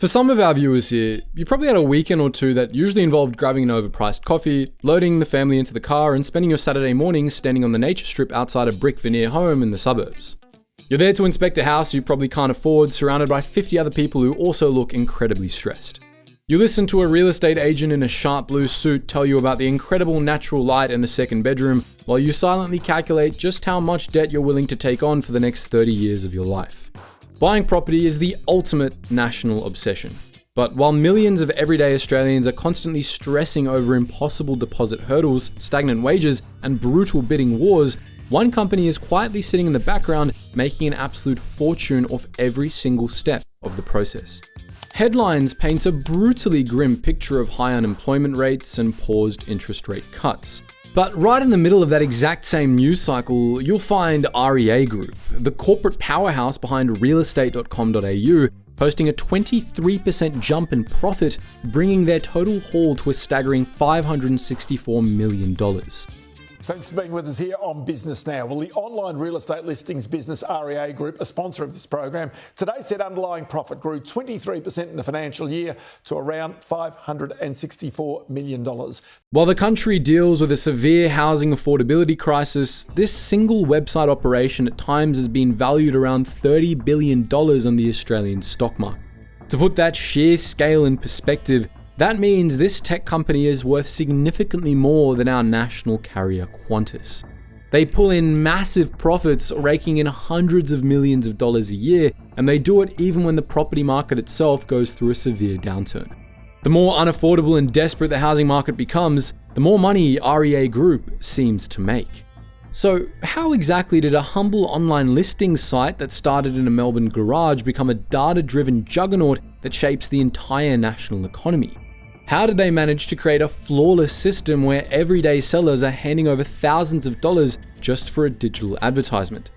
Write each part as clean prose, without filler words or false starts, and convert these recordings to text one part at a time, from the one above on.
For some of our viewers here, you probably had a weekend or two that usually involved grabbing an overpriced coffee, loading the family into the car, and spending your Saturday mornings standing on the nature strip outside a brick veneer home in the suburbs. You're there to inspect a house you probably can't afford, surrounded by 50 other people who also look incredibly stressed. You listen to a real estate agent in a sharp blue suit tell you about the incredible natural light in the second bedroom, while you silently calculate just how much debt you're willing to take on for the next 30 years of your life. Buying property is the ultimate national obsession. But while millions of everyday Australians are constantly stressing over impossible deposit hurdles, stagnant wages, and brutal bidding wars, one company is quietly sitting in the background making an absolute fortune off every single step of the process. Headlines paint a brutally grim picture of high unemployment rates and paused interest rate cuts. But right in the middle of that exact same news cycle, you'll find REA Group, the corporate powerhouse behind realestate.com.au, posting a 23% jump in profit, bringing their total haul to a staggering $564 million. Thanks for being with us here on Business Now. Well, the online real estate listings business REA Group, a sponsor of this program, today said underlying profit grew 23% in the financial year to around $564 million. While the country deals with a severe housing affordability crisis, this single website operation at times has been valued around $30 billion on the Australian stock market. To put that sheer scale in perspective, that means this tech company is worth significantly more than our national carrier Qantas. They pull in massive profits, raking in hundreds of millions of dollars a year, and they do it even when the property market itself goes through a severe downturn. The more unaffordable and desperate the housing market becomes, the more money REA Group seems to make. So how exactly did a humble online listings site that started in a Melbourne garage become a data-driven juggernaut that shapes the entire national economy? How did they manage to create a flawless system where everyday sellers are handing over thousands of dollars just for a digital advertisement?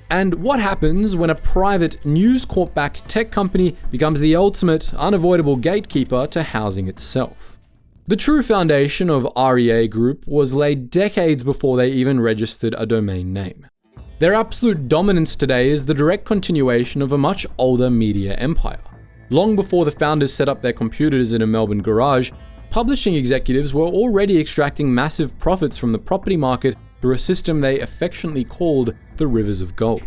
And what happens when a private News Corp-backed tech company becomes the ultimate unavoidable gatekeeper to housing itself? The true foundation of REA Group was laid decades before they even registered a domain name. Their absolute dominance today is the direct continuation of a much older media empire. Long before the founders set up their computers in a Melbourne garage, publishing executives were already extracting massive profits from the property market through a system they affectionately called the Rivers of Gold.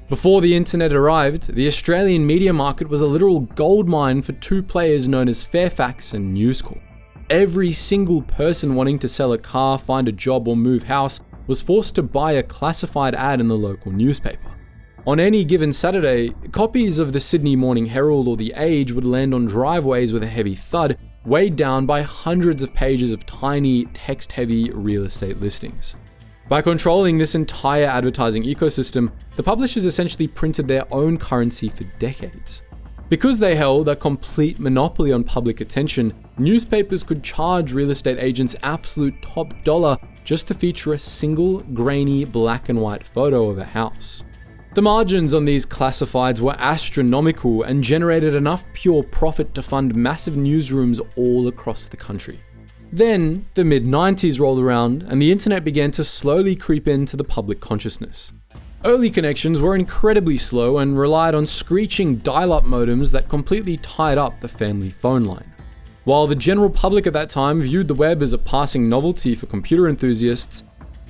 Before the internet arrived, the Australian media market was a literal goldmine for two players known as Fairfax and News Corp. Every single person wanting to sell a car, find a job, or move house was forced to buy a classified ad in the local newspaper. On any given Saturday, copies of the Sydney Morning Herald or The Age would land on driveways with a heavy thud, weighed down by hundreds of pages of tiny, text-heavy real estate listings. By controlling this entire advertising ecosystem, the publishers essentially printed their own currency for decades. Because they held a complete monopoly on public attention, newspapers could charge real estate agents absolute top dollar just to feature a single, grainy, black and white photo of a house. The margins on these classifieds were astronomical and generated enough pure profit to fund massive newsrooms all across the country. Then, the mid-90s rolled around and the internet began to slowly creep into the public consciousness. Early connections were incredibly slow and relied on screeching dial-up modems that completely tied up the family phone line. While the general public at that time viewed the web as a passing novelty for computer enthusiasts,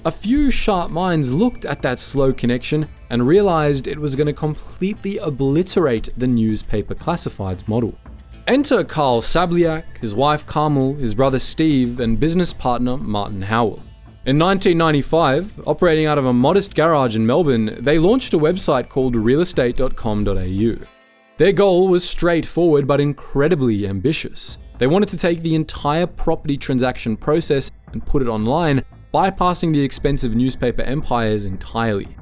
a few sharp minds looked at that slow connection and realized it was going to completely obliterate the newspaper classifieds model. Enter Carl Sabliak, his wife Carmel, his brother Steve, and business partner Martin Howell. In 1995, operating out of a modest garage in Melbourne, they launched a website called realestate.com.au. Their goal was straightforward but incredibly ambitious. They wanted to take the entire property transaction process and put it online, bypassing the expensive newspaper empires entirely.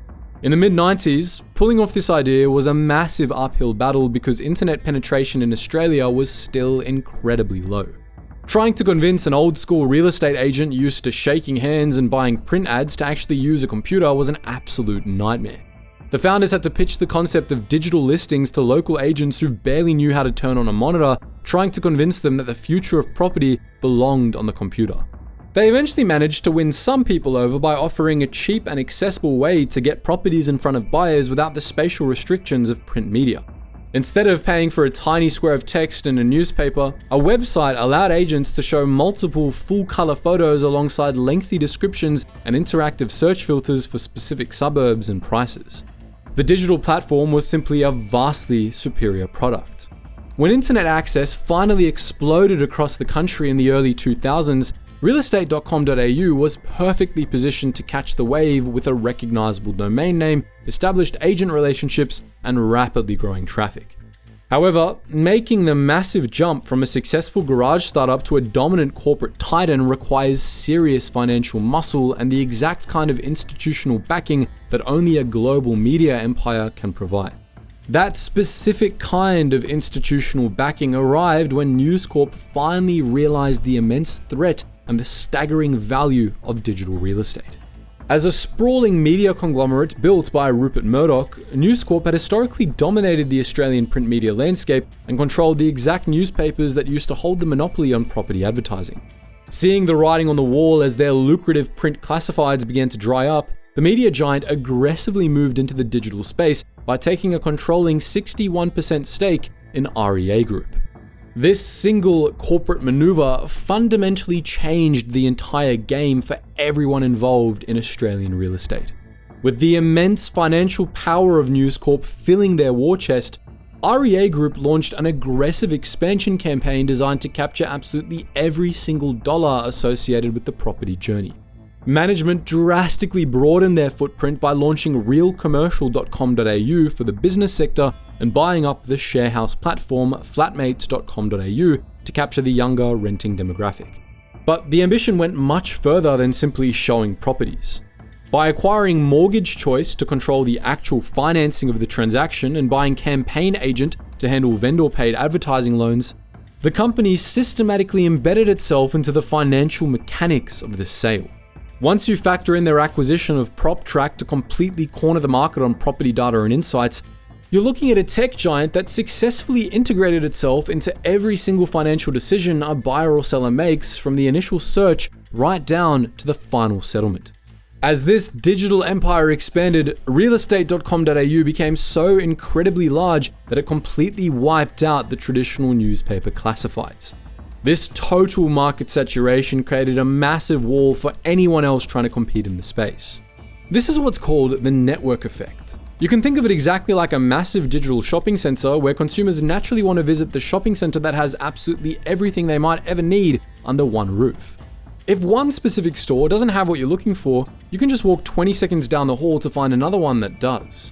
In the mid-90s, pulling off this idea was a massive uphill battle because internet penetration in Australia was still incredibly low. Trying to convince an old-school real estate agent used to shaking hands and buying print ads to actually use a computer was an absolute nightmare. The founders had to pitch the concept of digital listings to local agents who barely knew how to turn on a monitor, trying to convince them that the future of property belonged on the computer. They eventually managed to win some people over by offering a cheap and accessible way to get properties in front of buyers without the spatial restrictions of print media. Instead of paying for a tiny square of text in a newspaper, a website allowed agents to show multiple full-color photos alongside lengthy descriptions and interactive search filters for specific suburbs and prices. The digital platform was simply a vastly superior product. When internet access finally exploded across the country in the early 2000s, realestate.com.au was perfectly positioned to catch the wave with a recognizable domain name, established agent relationships, and rapidly growing traffic. However, making the massive jump from a successful garage startup to a dominant corporate titan requires serious financial muscle and the exact kind of institutional backing that only a global media empire can provide. That specific kind of institutional backing arrived when News Corp finally realized the immense threat and the staggering value of digital real estate. As a sprawling media conglomerate built by Rupert Murdoch, News Corp had historically dominated the Australian print media landscape and controlled the exact newspapers that used to hold the monopoly on property advertising. Seeing the writing on the wall as their lucrative print classifieds began to dry up, the media giant aggressively moved into the digital space by taking a controlling 61% stake in REA Group. This single corporate maneuver fundamentally changed the entire game for everyone involved in Australian real estate. With the immense financial power of News Corp filling their war chest, REA Group launched an aggressive expansion campaign designed to capture absolutely every single dollar associated with the property journey. Management drastically broadened their footprint by launching realcommercial.com.au for the business sector and buying up the sharehouse platform flatmates.com.au to capture the younger renting demographic. But the ambition went much further than simply showing properties. By acquiring Mortgage Choice to control the actual financing of the transaction and buying Campaign Agent to handle vendor-paid advertising loans, the company systematically embedded itself into the financial mechanics of the sale. Once you factor in their acquisition of PropTrack to completely corner the market on property data and insights, you're looking at a tech giant that successfully integrated itself into every single financial decision a buyer or seller makes, from the initial search right down to the final settlement. As this digital empire expanded, realestate.com.au became so incredibly large that it completely wiped out the traditional newspaper classifieds. This total market saturation created a massive wall for anyone else trying to compete in the space. This is what's called the network effect. You can think of it exactly like a massive digital shopping center where consumers naturally want to visit the shopping center that has absolutely everything they might ever need under one roof. If one specific store doesn't have what you're looking for, you can just walk 20 seconds down the hall to find another one that does.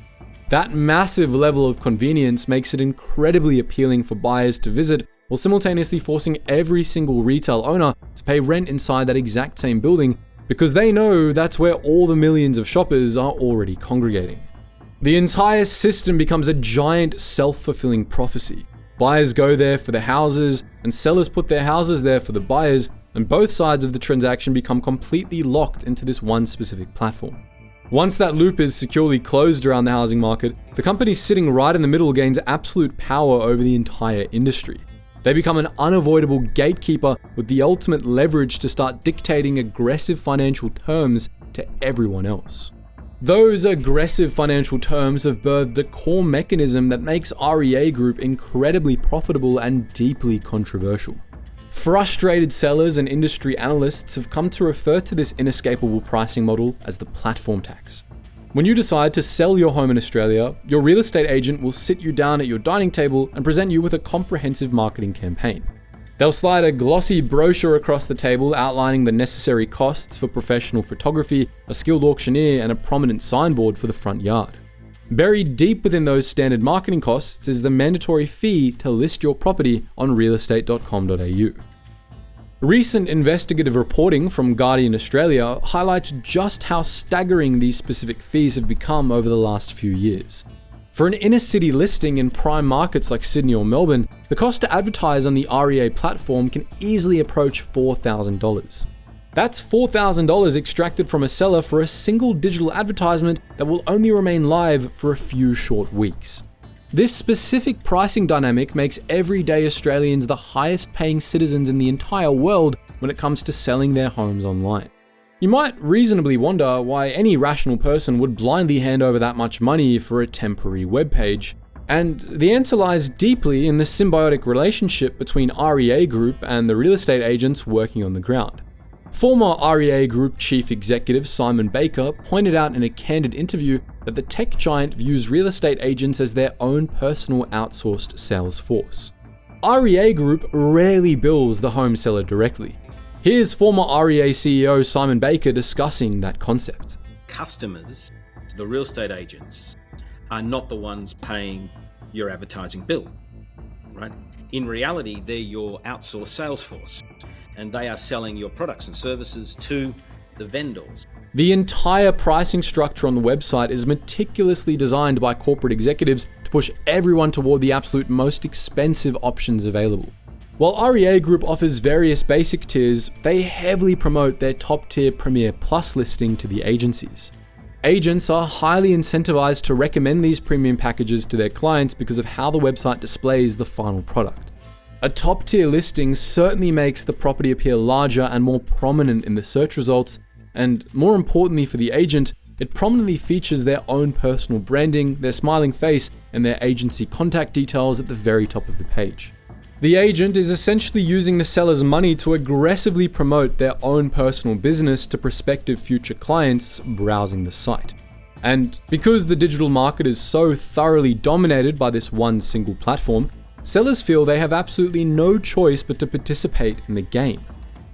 That massive level of convenience makes it incredibly appealing for buyers to visit, while simultaneously forcing every single retail owner to pay rent inside that exact same building, because they know that's where all the millions of shoppers are already congregating. The entire system becomes a giant self-fulfilling prophecy. Buyers go there for the houses, and sellers put their houses there for the buyers, and both sides of the transaction become completely locked into this one specific platform. Once that loop is securely closed around the housing market, the company sitting right in the middle gains absolute power over the entire industry. They become an unavoidable gatekeeper with the ultimate leverage to start dictating aggressive financial terms to everyone else. Those aggressive financial terms have birthed a core mechanism that makes REA Group incredibly profitable and deeply controversial. Frustrated sellers and industry analysts have come to refer to this inescapable pricing model as the platform tax. When you decide to sell your home in Australia, your real estate agent will sit you down at your dining table and present you with a comprehensive marketing campaign. They'll slide a glossy brochure across the table outlining the necessary costs for professional photography, a skilled auctioneer, and a prominent signboard for the front yard. Buried deep within those standard marketing costs is the mandatory fee to list your property on realestate.com.au. Recent investigative reporting from Guardian Australia highlights just how staggering these specific fees have become over the last few years. For an inner city listing in prime markets like Sydney or Melbourne, the cost to advertise on the REA platform can easily approach $4,000. That's $4,000 extracted from a seller for a single digital advertisement that will only remain live for a few short weeks. This specific pricing dynamic makes everyday Australians the highest paying citizens in the entire world when it comes to selling their homes online. You might reasonably wonder why any rational person would blindly hand over that much money for a temporary webpage. And the answer lies deeply in the symbiotic relationship between REA Group and the real estate agents working on the ground. Former REA Group chief executive Simon Baker pointed out in a candid interview that the tech giant views real estate agents as their own personal outsourced sales force. REA Group rarely bills the home seller directly. Here's former REA CEO Simon Baker discussing that concept. Customers, the real estate agents, are not the ones paying your advertising bill, right? In reality, they're your outsourced sales force, and they are selling your products and services to the vendors. The entire pricing structure on the website is meticulously designed by corporate executives to push everyone toward the absolute most expensive options available. While REA Group offers various basic tiers, they heavily promote their top-tier Premier Plus listing to the agencies. Agents are highly incentivized to recommend these premium packages to their clients because of how the website displays the final product. A top-tier listing certainly makes the property appear larger and more prominent in the search results, and more importantly for the agent, it prominently features their own personal branding, their smiling face, and their agency contact details at the very top of the page. The agent is essentially using the seller's money to aggressively promote their own personal business to prospective future clients browsing the site. And because the digital market is so thoroughly dominated by this one single platform, sellers feel they have absolutely no choice but to participate in the game.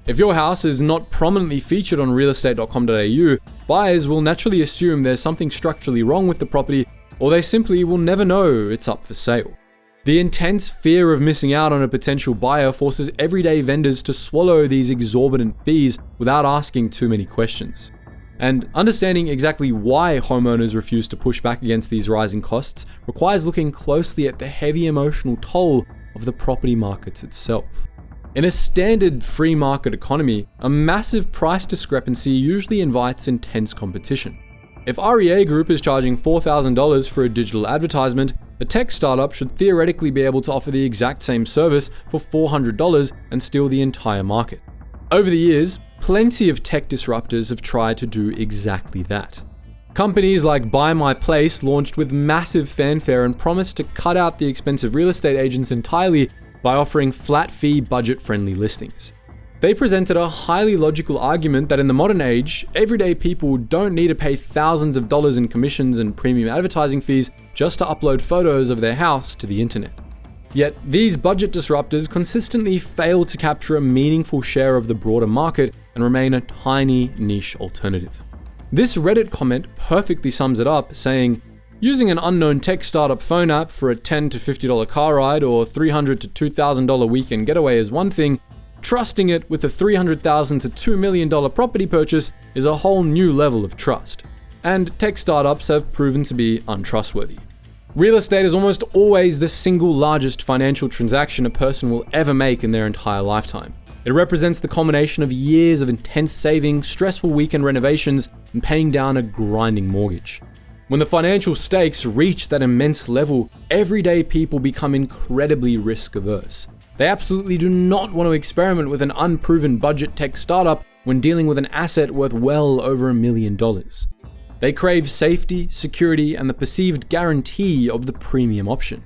If your house is not prominently featured on realestate.com.au, buyers will naturally assume there's something structurally wrong with the property, or they simply will never know it's up for sale. The intense fear of missing out on a potential buyer forces everyday vendors to swallow these exorbitant fees without asking too many questions. And understanding exactly why homeowners refuse to push back against these rising costs requires looking closely at the heavy emotional toll of the property markets itself. In a standard free market economy, a massive price discrepancy usually invites intense competition. If REA Group is charging $4,000 for a digital advertisement, a tech startup should theoretically be able to offer the exact same service for $400 and steal the entire market. Over the years, plenty of tech disruptors have tried to do exactly that. Companies like Buy My Place launched with massive fanfare and promised to cut out the expensive real estate agents entirely by offering flat-fee, budget-friendly listings. They presented a highly logical argument that in the modern age, everyday people don't need to pay thousands of dollars in commissions and premium advertising fees just to upload photos of their house to the internet. Yet, these budget disruptors consistently fail to capture a meaningful share of the broader market and remain a tiny niche alternative. This Reddit comment perfectly sums it up, saying, "Using an unknown tech startup phone app for a $10 to $50 car ride or $300 to $2,000 weekend getaway is one thing. Trusting it with a $300,000 to $2 million property purchase is a whole new level of trust." And tech startups have proven to be untrustworthy. Real estate is almost always the single largest financial transaction a person will ever make in their entire lifetime. It represents the culmination of years of intense saving, stressful weekend renovations, and paying down a grinding mortgage. When the financial stakes reach that immense level, everyday people become incredibly risk-averse. They absolutely do not want to experiment with an unproven budget tech startup when dealing with an asset worth well over $1 million. They crave safety, security, and the perceived guarantee of the premium option.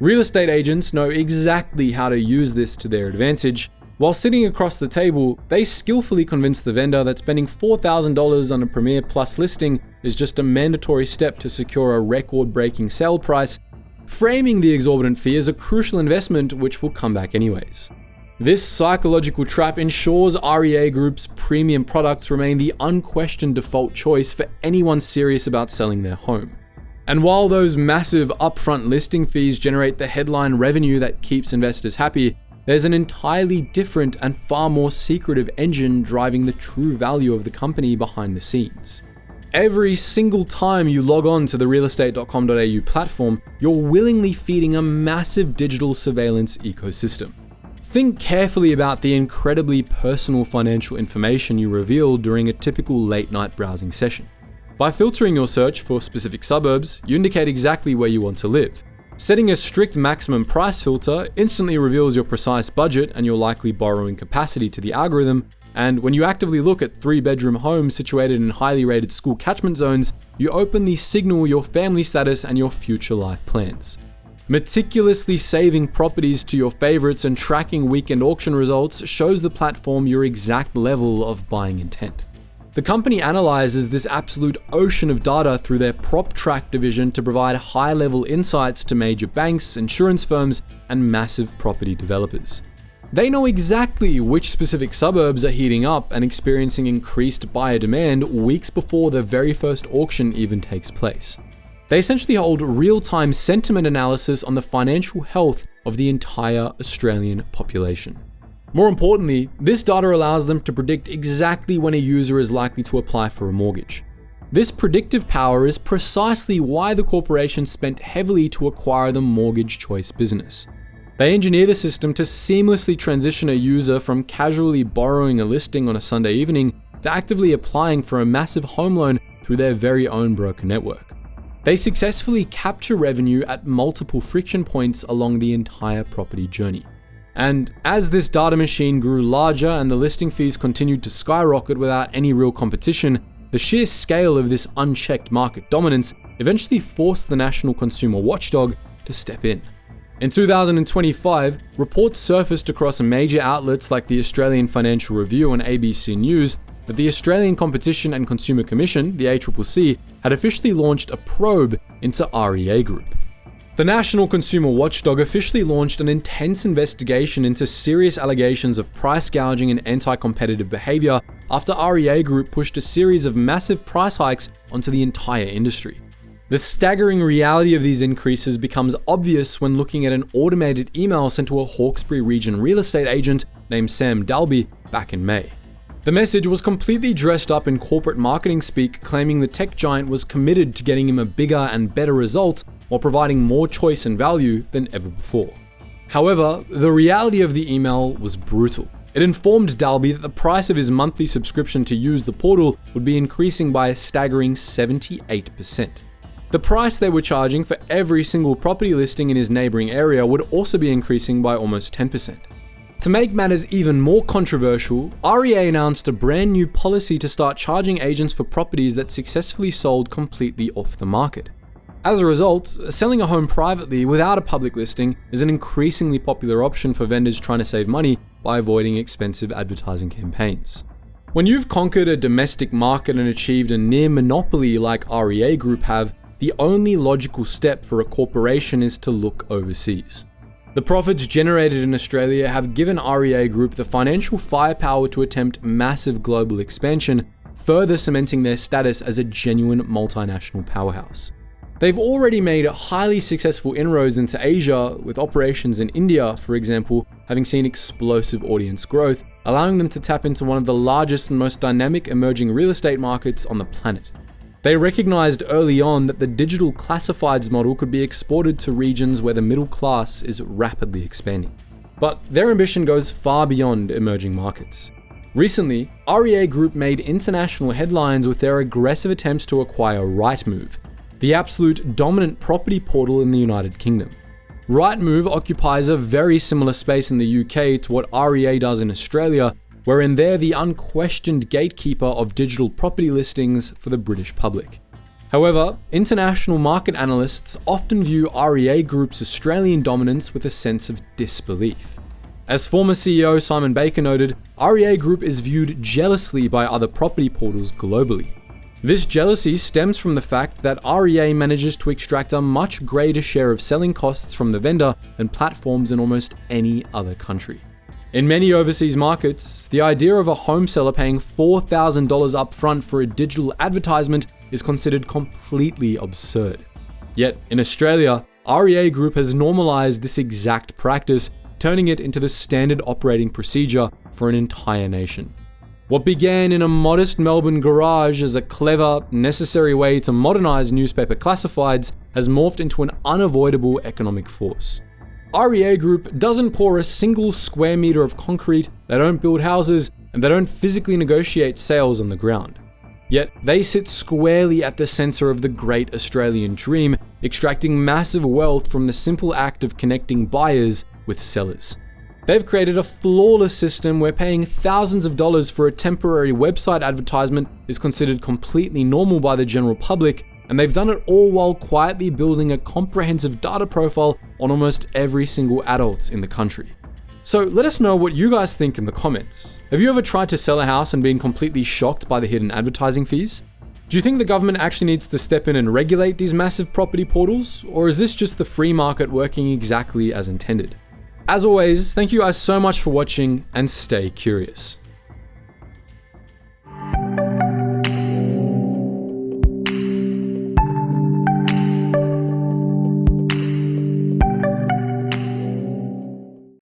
Real estate agents know exactly how to use this to their advantage. While sitting across the table, they skillfully convince the vendor that spending $4,000 on a Premier Plus listing is just a mandatory step to secure a record-breaking sale price, framing the exorbitant fee as a crucial investment which will come back anyways. This psychological trap ensures REA Group's premium products remain the unquestioned default choice for anyone serious about selling their home. And while those massive upfront listing fees generate the headline revenue that keeps investors happy, there's an entirely different and far more secretive engine driving the true value of the company behind the scenes. Every single time you log on to the realestate.com.au platform, you're willingly feeding a massive digital surveillance ecosystem. Think carefully about the incredibly personal financial information you reveal during a typical late-night browsing session. By filtering your search for specific suburbs, you indicate exactly where you want to live. Setting a strict maximum price filter instantly reveals your precise budget and your likely borrowing capacity to the algorithm, and when you actively look at 3-bedroom homes situated in highly rated school catchment zones, you openly signal your family status and your future life plans. Meticulously saving properties to your favorites and tracking weekend auction results shows the platform your exact level of buying intent. The company analyzes this absolute ocean of data through their PropTrack division to provide high-level insights to major banks, insurance firms, and massive property developers. They know exactly which specific suburbs are heating up and experiencing increased buyer demand weeks before the very first auction even takes place. They essentially hold real-time sentiment analysis on the financial health of the entire Australian population. More importantly, this data allows them to predict exactly when a user is likely to apply for a mortgage. This predictive power is precisely why the corporation spent heavily to acquire the mortgage choice business. They engineered a system to seamlessly transition a user from casually borrowing a listing on a Sunday evening to actively applying for a massive home loan through their very own broker network. They successfully capture revenue at multiple friction points along the entire property journey. And as this data machine grew larger and the listing fees continued to skyrocket without any real competition, the sheer scale of this unchecked market dominance eventually forced the National Consumer Watchdog to step in. In 2025, reports surfaced across major outlets like the Australian Financial Review and ABC News that the Australian Competition and Consumer Commission, the ACCC, had officially launched a probe into REA Group. The National Consumer Watchdog officially launched an intense investigation into serious allegations of price gouging and anti-competitive behavior after REA Group pushed a series of massive price hikes onto the entire industry. The staggering reality of these increases becomes obvious when looking at an automated email sent to a Hawkesbury region real estate agent named Sam Dalby back in May. The message was completely dressed up in corporate marketing speak, claiming the tech giant was committed to getting him a bigger and better result while providing more choice and value than ever before. However, the reality of the email was brutal. It informed Dalby that the price of his monthly subscription to use the portal would be increasing by a staggering 78%. The price they were charging for every single property listing in his neighbouring area would also be increasing by almost 10%. To make matters even more controversial, REA announced a brand new policy to start charging agents for properties that successfully sold completely off the market. As a result, selling a home privately without a public listing is an increasingly popular option for vendors trying to save money by avoiding expensive advertising campaigns. When you've conquered a domestic market and achieved a near monopoly like REA Group have, the only logical step for a corporation is to look overseas. The profits generated in Australia have given REA Group the financial firepower to attempt massive global expansion, further cementing their status as a genuine multinational powerhouse. They've already made highly successful inroads into Asia, with operations in India, for example, having seen explosive audience growth, allowing them to tap into one of the largest and most dynamic emerging real estate markets on the planet. They recognized early on that the digital classifieds model could be exported to regions where the middle class is rapidly expanding. But their ambition goes far beyond emerging markets. Recently, REA Group made international headlines with their aggressive attempts to acquire Rightmove, the absolute dominant property portal in the United Kingdom. Rightmove occupies a very similar space in the UK to what REA does in Australia, wherein they're the unquestioned gatekeeper of digital property listings for the British public. However, international market analysts often view REA Group's Australian dominance with a sense of disbelief. As former CEO Simon Baker noted, REA Group is viewed jealously by other property portals globally. This jealousy stems from the fact that REA manages to extract a much greater share of selling costs from the vendor than platforms in almost any other country. In many overseas markets, the idea of a home seller paying $4,000 upfront for a digital advertisement is considered completely absurd. Yet in Australia, REA Group has normalized this exact practice, turning it into the standard operating procedure for an entire nation. What began in a modest Melbourne garage as a clever, necessary way to modernize newspaper classifieds has morphed into an unavoidable economic force. REA Group doesn't pour a single square meter of concrete, they don't build houses, and they don't physically negotiate sales on the ground. Yet they sit squarely at the center of the great Australian dream, extracting massive wealth from the simple act of connecting buyers with sellers. They've created a flawless system where paying thousands of dollars for a temporary website advertisement is considered completely normal by the general public, And they've done it all while quietly building a comprehensive data profile on almost every single adult in the country. So let us know what you guys think in the comments. Have you ever tried to sell a house and been completely shocked by the hidden advertising fees? Do you think the government actually needs to step in and regulate these massive property portals? Or is this just the free market working exactly as intended? As always, thank you guys so much for watching and stay curious.